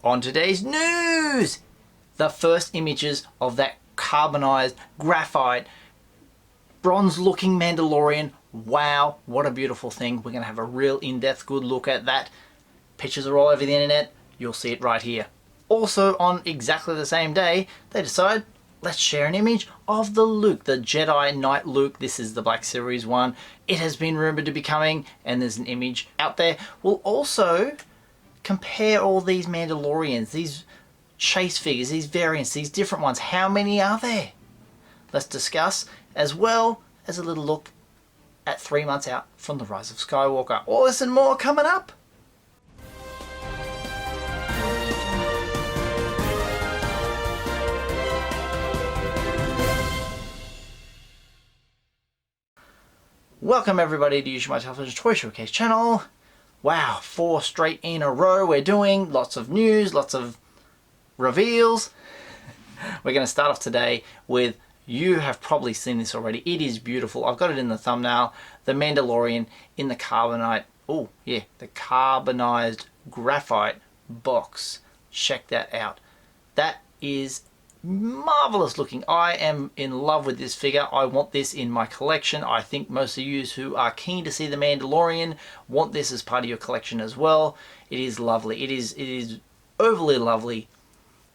On today's news, the first images of that carbonized graphite bronze looking Mandalorian. Wow, what a beautiful thing. We're going to have a real in-depth good look at that. Pictures are all over the internet. You'll see it right here. Also on exactly the same day, they decide, let's share an image of the Luke, the Jedi Knight Luke. This is the Black Series one. It has been rumored to be coming and there's an image out there. We'll also compare all these Mandalorians, these chase figures, these variants, these different ones. How many are there? Let's discuss, as well as a little look at 3 months out from the Rise of Skywalker. All this and more coming up. Welcome everybody to Usualmike Television Toy Showcase channel. Wow, 4 straight in a row we're doing. Lots of news, lots of reveals. We're going to start off today with, you have probably seen this already. It is beautiful. I've got it in the thumbnail. The Mandalorian in the the carbonized graphite box. Check that out. That is marvelous looking. I am in love with this figure. I want this in my collection. I think most of you who are keen to see the Mandalorian want this as part of your collection as well. It is lovely. It is overly lovely.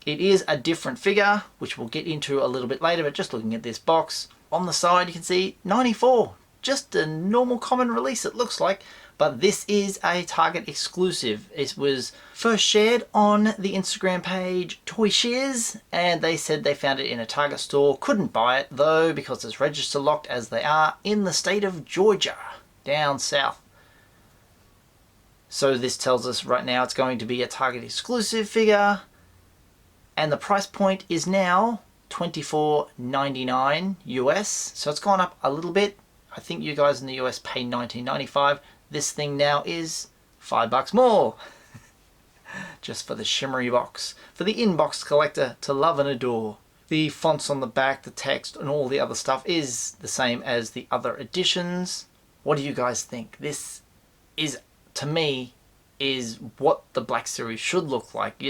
It is a different figure, which we'll get into a little bit later, but just looking at this box, on the side you can see 94. Just a normal common release it looks like, but this is a Target exclusive. It was first shared on the Instagram page Toy Shiz, and they said they found it in a Target store. Couldn't buy it though because it's register locked, as they are in the state of Georgia, down south. So this tells us right now it's going to be a Target exclusive figure, and the price point is now $24.99 US. So it's gone up a little bit. I think you guys in the US pay $19.95. This thing now is $5 more. Just for the shimmery box. For the in-box collector to love and adore. The fonts on the back, the text, and all the other stuff is the same as the other editions. What do you guys think? This is, to me, is what the Black Series should look like.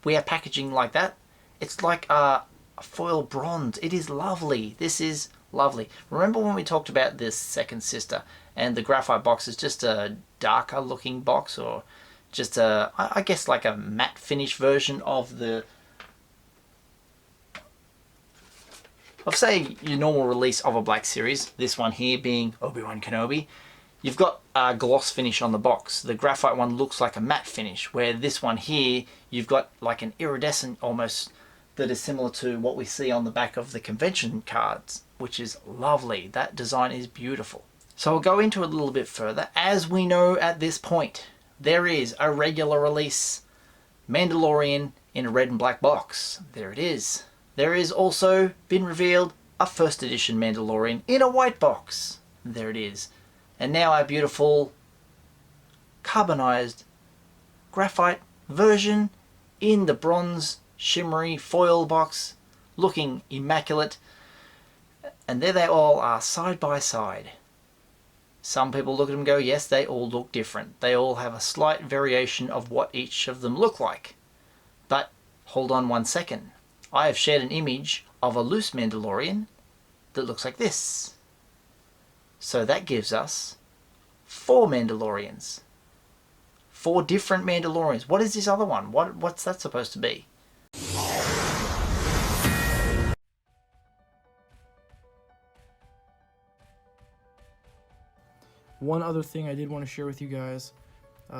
We are packaging like that. It's like a foil bronze. It is lovely. This is lovely. Remember when we talked about this second sister, and the graphite box is just a darker looking box, or just a, I guess like a matte finish version of say your normal release of a Black Series. This one here being Obi-Wan Kenobi. You've got a gloss finish on the box. The graphite one looks like a matte finish, where this one here, you've got like an iridescent almost, that is similar to what we see on the back of the convention cards, which is lovely. That design is beautiful. So I'll go into it a little bit further. As we know at this point, there is a regular release Mandalorian in a red and black box. There it is. There is also been revealed a first edition Mandalorian in a white box. There it is. And now our beautiful carbonized graphite version in the bronze shimmery foil box, looking immaculate. And there they all are, side by side. Some people look at them and go, yes, they all look different. They all have a slight variation of what each of them look like. But hold on one second. I have shared an image of a loose Mandalorian that looks like this. So that gives us 4 Mandalorians. 4 different Mandalorians. What is this other one? What's that supposed to be? One other thing I did want to share with you guys.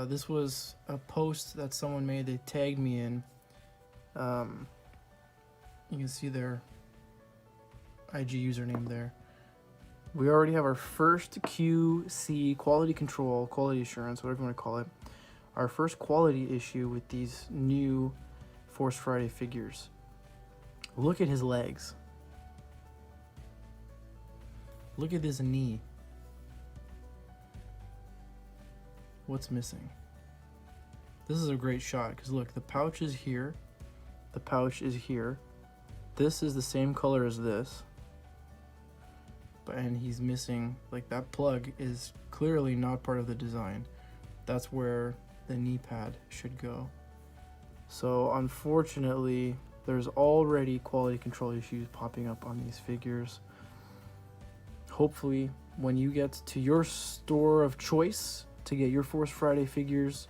This was a post that someone made. They tagged me in. You can see their IG username there. We already have our first QC, quality control, quality assurance, whatever you want to call it. Our first quality issue with these new Force Friday figures. Look at his legs. Look at his knee. What's missing? This is a great shot because look, the pouch is here. The pouch is here. This is the same color as this. And he's missing, like, that plug is clearly not part of the design. That's where the knee pad should go. So unfortunately, there's already quality control issues popping up on these figures. Hopefully, when you get to your store of choice to get your Force Friday figures,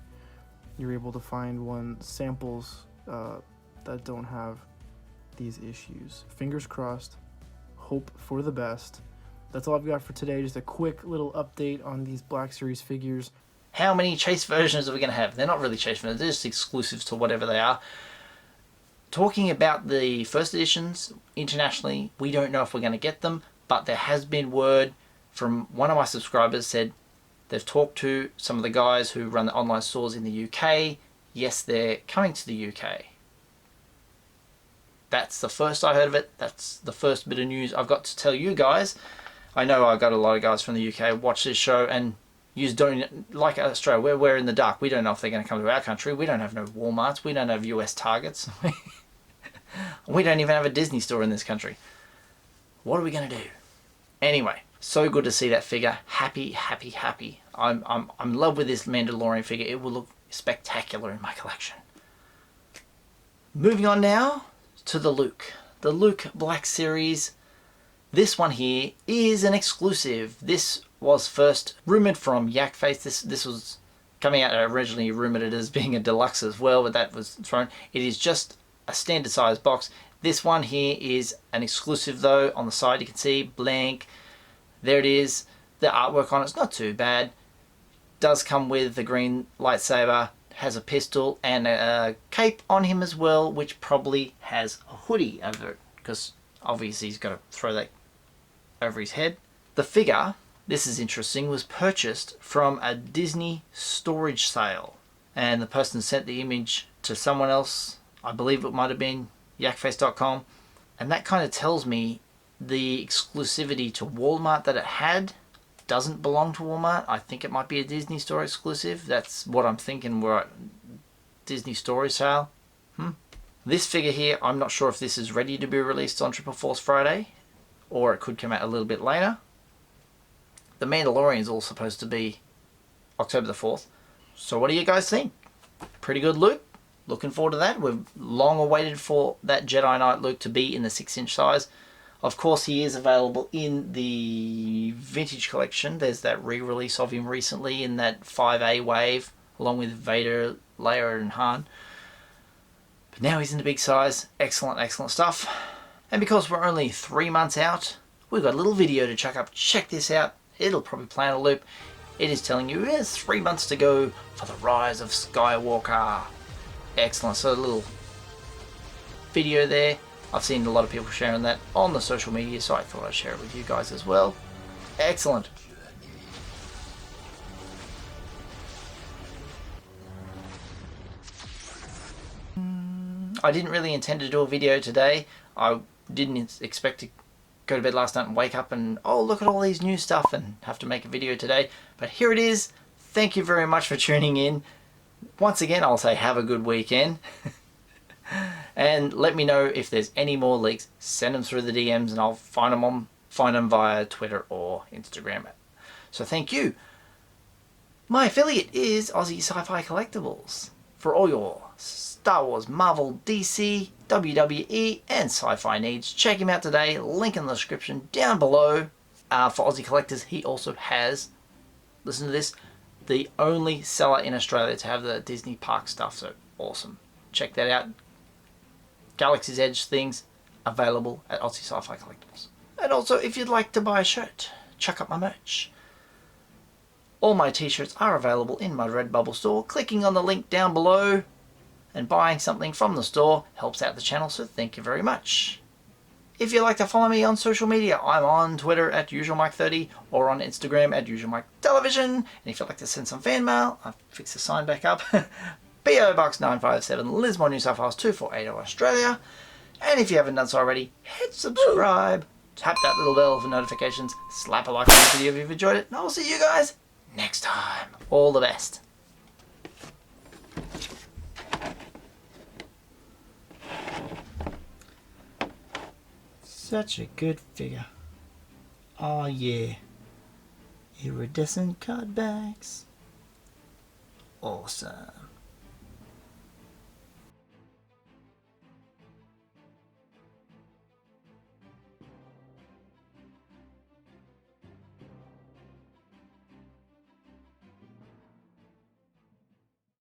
you're able to find samples that don't have these issues. Fingers crossed. Hope for the best. That's all I've got for today. Just a quick little update on these Black Series figures. How many chase versions are we going to have? They're not really chase versions, they're just exclusives to whatever they are. Talking about the first editions internationally, we don't know if we're going to get them, but there has been word from one of my subscribers said they've talked to some of the guys who run the online stores in the UK. Yes, they're coming to the UK. That's the first I heard of it. That's the first bit of news I've got to tell you guys. I know I got a lot of guys from the UK watch this show, and you don't, like Australia, we're in the dark. We don't know if they're going to come to our country. We don't have no Walmarts. We don't have US Targets. We don't even have a Disney store in this country. What are we going to do? Anyway, so good to see that figure. Happy, happy, happy. I'm in love with this Mandalorian figure. It will look spectacular in my collection. Moving on now to the Luke. The Luke Black Series. This one here is an exclusive. This was first rumoured from Yakface. This was coming out originally rumoured it as being a deluxe as well, but that was thrown. It is just a standard size box. This one here is an exclusive though. On the side you can see blank. There it is. The artwork on it's not too bad. Does come with the green lightsaber, has a pistol and a cape on him as well, which probably has a hoodie over it, because obviously he's got to throw that over his head. The figure, this is interesting, was purchased from a Disney storage sale, and the person sent the image to someone else. I believe it might have been yakface.com, and that kind of tells me the exclusivity to Walmart that it had doesn't belong to Walmart. I think it might be a Disney store exclusive. That's what I'm thinking. We're at Disney storage sale. This figure here, I'm not sure if this is ready to be released on Triple Force Friday, or it could come out a little bit later. The Mandalorian is all supposed to be October the 4th. So what do you guys think? Pretty good Luke. Looking forward to that. We've long awaited for that Jedi Knight Luke to be in the 6-inch size. Of course, he is available in the vintage collection. There's that re-release of him recently in that 5A wave, along with Vader, Leia, and Han. But now he's in the big size. Excellent, excellent stuff. And because we're only 3 months out, we've got a little video to check up. Check this out. It'll probably play on a loop. It is telling you there's 3 months to go for the rise of Skywalker. Excellent. So a little video there. I've seen a lot of people sharing that on the social media, so I thought I'd share it with you guys as well. Excellent. I didn't really intend to do a video today. I didn't expect to go to bed last night and wake up and, oh, look at all these new stuff and have to make a video today. But here it is. Thank you very much for tuning in. Once again, I'll say have a good weekend. And let me know if there's any more leaks. Send them through the DMs and I'll find them via Twitter or Instagram. So thank you. My affiliate is Aussie Sci-Fi Collectibles for all your Star Wars, Marvel, DC, WWE and sci-fi needs. Check him out today. Link in the description down below. For Aussie collectors, he also has, listen to this, the only seller in Australia to have the Disney park stuff. So awesome. Check that out. Galaxy's Edge things available at Aussie Sci-Fi Collectibles. And also, if you'd like to buy a shirt, check out my merch. All my t-shirts are available in my Redbubble store. Clicking on the link down below and buying something from the store helps out the channel, so thank you very much. If you'd like to follow me on social media, I'm on Twitter at Usualmike30 or on Instagram at Usualmike.television. And if you'd like to send some fan mail, I've fixed the sign back up. PO Box 957, Lismore, New South Wales 24880, Australia. And if you haven't done so already, hit subscribe, tap that little bell for notifications, slap a like on the video if you've enjoyed it, and I'll see you guys next time. All the best. Such a good figure. Oh yeah. Iridescent card backs. Awesome.